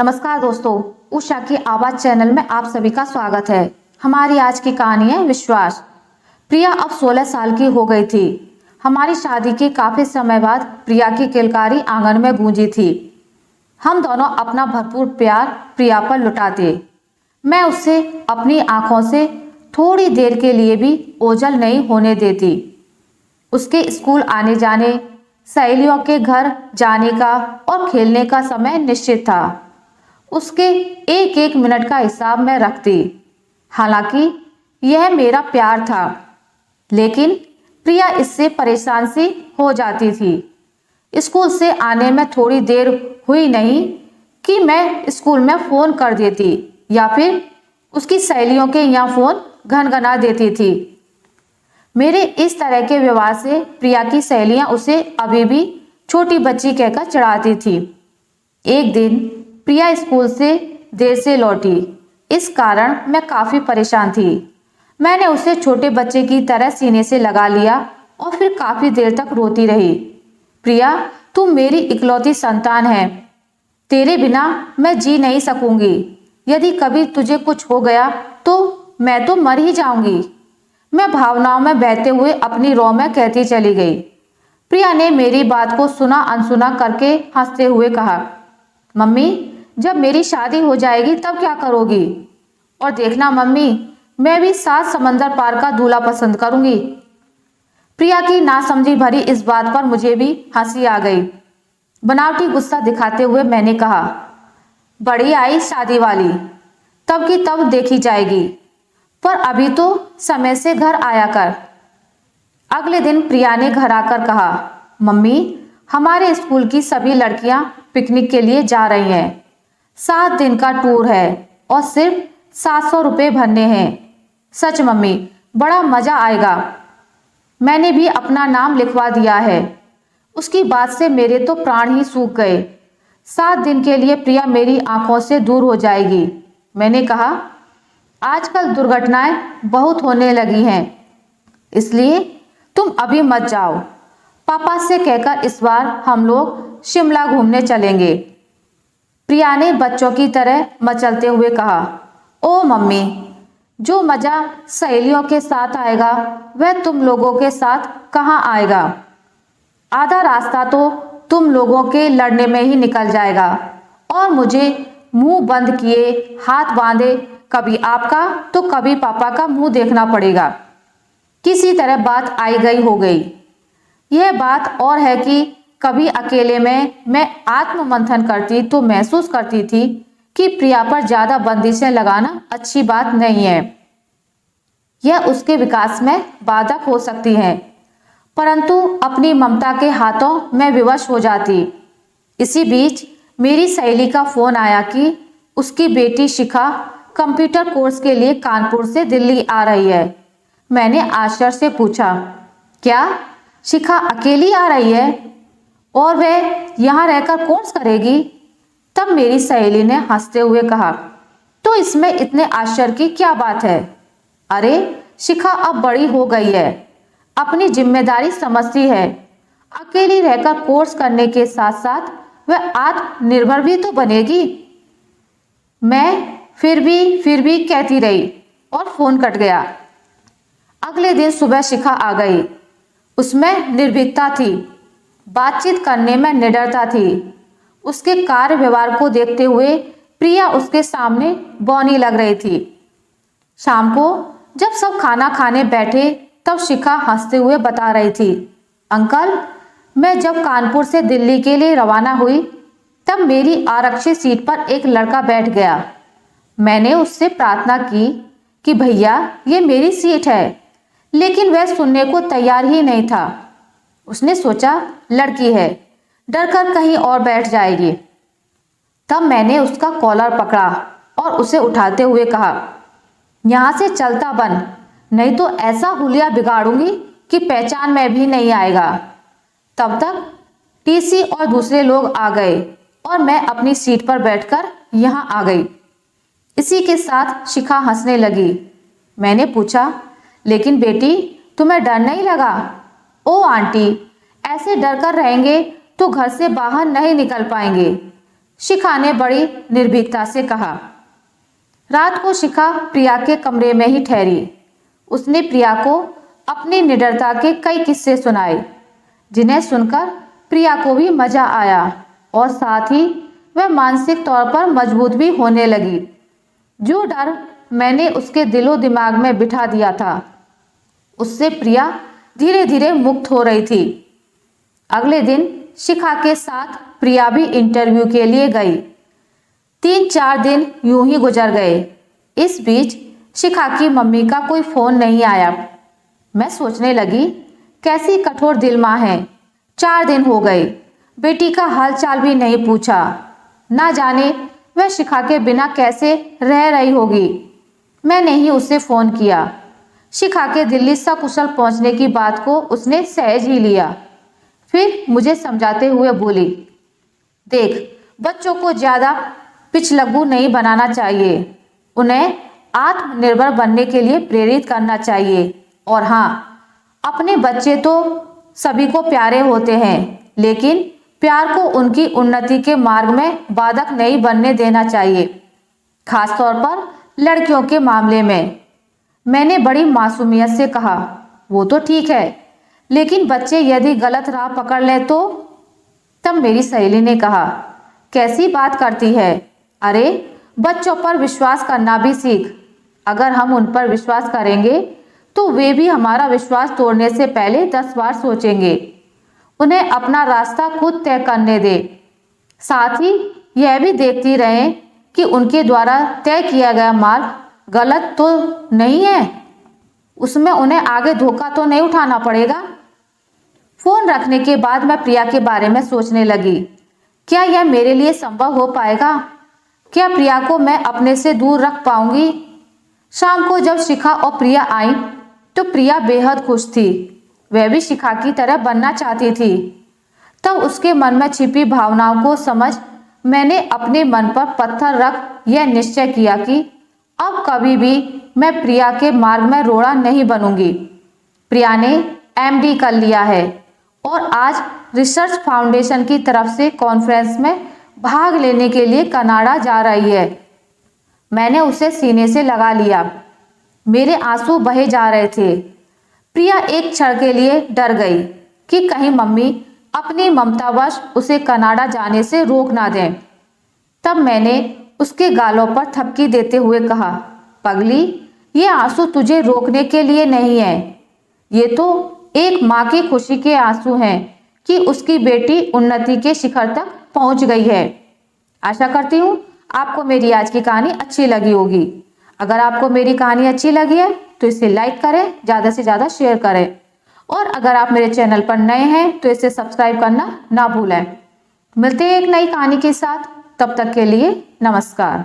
नमस्कार दोस्तों, उषा की आवाज चैनल में आप सभी का स्वागत है। हमारी आज की कहानी है विश्वास। प्रिया अब 16 साल की हो गई थी। हमारी शादी के काफी समय बाद प्रिया की किलकारी आंगन में गूंजी थी। हम दोनों अपना भरपूर प्यार प्रिया पर लुटाते। मैं उससे अपनी आंखों से थोड़ी देर के लिए भी ओझल नहीं होने देती। उसके स्कूल आने जाने, सहेलियों के घर जाने का और खेलने का समय निश्चित था। उसके एक एक मिनट का हिसाब मैं रखती। हालांकि यह मेरा प्यार था, लेकिन प्रिया इससे परेशान सी हो जाती थी। स्कूल से आने में थोड़ी देर हुई नहीं कि मैं स्कूल में फोन कर देती या फिर उसकी सहेलियों के यहाँ फोन घनघना देती थी। मेरे इस तरह के व्यवहार से प्रिया की सहेलियां उसे अभी भी छोटी बच्ची कहकर चिढ़ाती थी। एक दिन प्रिया स्कूल से देर से लौटी। इस कारण मैं काफी परेशान थी। मैंने उसे छोटे बच्चे की तरह सीने से लगा लिया और फिर काफी देर तक रोती रही। प्रिया, तू मेरी इकलौती संतान है। तेरे बिना मैं जी नहीं सकूंगी। यदि कभी तुझे कुछ हो गया तो मैं तो मर ही जाऊंगी। मैं भावनाओं में बहते हुए अपनी रो में कहती चली गई। प्रिया ने मेरी बात को सुना अनसुना करके हंसते हुए कहा, मम्मी, जब मेरी शादी हो जाएगी तब क्या करोगी? और देखना मम्मी, मैं भी 7 समंदर पार का दूल्हा पसंद करूंगी। प्रिया की नासमझी भरी इस बात पर मुझे भी हंसी आ गई। बनावटी गुस्सा दिखाते हुए मैंने कहा, बड़ी आई शादी वाली, तब की तब देखी जाएगी, पर अभी तो समय से घर आया कर। अगले दिन प्रिया ने घर आकर कहा, मम्मी, हमारे स्कूल की सभी लड़कियां पिकनिक के लिए जा रही हैं। 7 दिन का टूर है और सिर्फ 700 रुपये भरने हैं। सच मम्मी, बड़ा मजा आएगा। मैंने भी अपना नाम लिखवा दिया है। उसकी बात से मेरे तो प्राण ही सूख गए। 7 दिन के लिए प्रिया मेरी आंखों से दूर हो जाएगी। मैंने कहा, आजकल दुर्घटनाएं बहुत होने लगी हैं, इसलिए तुम अभी मत जाओ। पापा से कहकर इस बार हम लोग शिमला घूमने चलेंगे। प्रिया ने बच्चों की तरह मचलते हुए कहा, ओ मम्मी, जो मजा सहेलियों के साथ आएगा वह तुम लोगों के साथ कहाँ आएगा? आधा रास्ता तो तुम लोगों के लड़ने में ही निकल जाएगा और मुझे मुंह बंद किए, हाथ बांधे, कभी आपका तो कभी पापा का मुंह देखना पड़ेगा। किसी तरह बात आई गई हो गई। यह बात और है कि कभी अकेले में मैं आत्म मंथन करती तो महसूस करती थी कि प्रिया पर ज्यादा बंदिशें लगाना अच्छी बात नहीं है। यह उसके विकास में बाधक हो सकती है, परंतु अपनी ममता के हाथों मैं विवश हो जाती। इसी बीच मेरी सहेली का फोन आया कि उसकी बेटी शिखा कंप्यूटर कोर्स के लिए कानपुर से दिल्ली आ रही है। मैंने आश्चर्य से पूछा, क्या शिखा अकेली आ रही है और वह यहाँ रहकर कोर्स करेगी? तब मेरी सहेली ने हंसते हुए कहा, तो इसमें इतने आश्चर्य की क्या बात है? अरे, शिखा अब बड़ी हो गई है, अपनी जिम्मेदारी समझती है। अकेली रहकर कोर्स करने के साथ साथ वह आत्मनिर्भर भी तो बनेगी। मैं फिर भी कहती रही और फोन कट गया। अगले दिन सुबह शिखा आ गई। उसमें निर्भीकता थी, बातचीत करने में निडरता थी। उसके कार्य व्यवहार को देखते हुए प्रिया उसके सामने बौनी लग रही थी। शाम को जब सब खाना खाने बैठे तब शिखा हंसते हुए बता रही थी, अंकल, मैं जब कानपुर से दिल्ली के लिए रवाना हुई तब मेरी आरक्षित सीट पर एक लड़का बैठ गया। मैंने उससे प्रार्थना की कि भैया, ये मेरी सीट है, लेकिन वह सुनने को तैयार ही नहीं था। उसने सोचा लड़की है, डरकर कहीं और बैठ जाएगी। तब मैंने उसका कॉलर पकड़ा और उसे उठाते हुए कहा, यहाँ से चलता बन, नहीं तो ऐसा हुलिया बिगाड़ूंगी कि पहचान में भी नहीं आएगा। तब तक टीसी और दूसरे लोग आ गए और मैं अपनी सीट पर बैठकर यहाँ आ गई। इसी के साथ शिखा हंसने लगी। मैंने पूछा, लेकिन बेटी, तुम्हें डर नहीं लगा? ओ आंटी, ऐसे डर कर रहेंगे तो घर से बाहर नहीं निकल पाएंगे। शिखा ने बड़ी निर्भीकता से कहा। रात को शिखा प्रिया के कमरे में ही ठहरी। उसने प्रिया को अपनी निडरता के कई किस्से सुनाए, जिन्हें सुनकर प्रिया को भी मजा आया और साथ ही वह मानसिक तौर पर मजबूत भी होने लगी। जो डर मैंने उसके दिलो दिमाग में बिठा दिया था, उससे प्रिया धीरे धीरे मुक्त हो रही थी। अगले दिन शिखा के साथ प्रिया भी इंटरव्यू के लिए गई। 3-4 दिन यूं ही गुजर गए। इस बीच शिखा की मम्मी का कोई फोन नहीं आया। मैं सोचने लगी, कैसी कठोर दिल माँ है। 4 दिन हो गए, बेटी का हालचाल भी नहीं पूछा। ना जाने वह शिखा के बिना कैसे रह रही होगी। मैंने ही उसे फोन किया। शिखा के दिल्ली सकुशल पहुंचने की बात को उसने सहज ही लिया। फिर मुझे समझाते हुए बोली, देख, बच्चों को ज्यादा पिछलग्गू नहीं बनाना चाहिए। उन्हें आत्मनिर्भर बनने के लिए प्रेरित करना चाहिए। और हाँ, अपने बच्चे तो सभी को प्यारे होते हैं, लेकिन प्यार को उनकी उन्नति के मार्ग में बाधक नहीं बनने देना चाहिए, खासतौर पर लड़कियों के मामले में। मैंने बड़ी मासूमियत से कहा, वो तो ठीक है, लेकिन बच्चे यदि गलत राह पकड़ लें तो? तब मेरी सहेली ने कहा, कैसी बात करती है? अरे, बच्चों पर विश्वास करना भी सीख। अगर हम उन पर विश्वास करेंगे तो वे भी हमारा विश्वास तोड़ने से पहले 10 बार सोचेंगे। उन्हें अपना रास्ता खुद तय करने दे। साथ ही यह भी देखती रहें कि उनके द्वारा तय किया गया मार्ग गलत तो नहीं है, उसमें उन्हें आगे धोखा तो नहीं उठाना पड़ेगा। फोन रखने के बाद मैं प्रिया के बारे में सोचने लगी, क्या यह मेरे लिए संभव हो पाएगा? क्या प्रिया को मैं अपने से दूर रख पाऊंगी? शाम को जब शिखा और प्रिया आई तो प्रिया बेहद खुश थी। वह भी शिखा की तरह बनना चाहती थी। तब उसके मन में छिपी भावनाओं को समझ मैंने अपने मन पर पत्थर रख यह निश्चय किया कि अब कभी भी मैं प्रिया के मार्ग में रोड़ा नहीं बनूंगी। प्रिया ने MD कर लिया है और आज रिसर्च फाउंडेशन की तरफ से कॉन्फ्रेंस में भाग लेने के लिए कनाडा जा रही है। मैंने उसे सीने से लगा लिया। मेरे आंसू बहे जा रहे थे। प्रिया एक क्षण के लिए डर गई कि कहीं मम्मी अपनी ममतावश उसे कनाडा जाने से रोक ना दें। तब मैंने उसके गालों पर थपकी देते हुए कहा, पगली, ये आंसू तुझे रोकने के लिए नहीं है। ये तो एक माँ की खुशी के आंसू हैं कि उसकी बेटी उन्नति के शिखर तक पहुंच गई है। आशा करती हूँ आपको मेरी आज की कहानी अच्छी लगी होगी। अगर आपको मेरी कहानी अच्छी लगी है तो इसे लाइक करें, ज़्यादा से ज़्यादा शेयर करें। और अगर आप मेरे चैनल पर नए हैं तो इसे सब्सक्राइब करना ना भूलें। मिलते हैं एक नई कहानी के साथ, तब तक के लिए नमस्कार।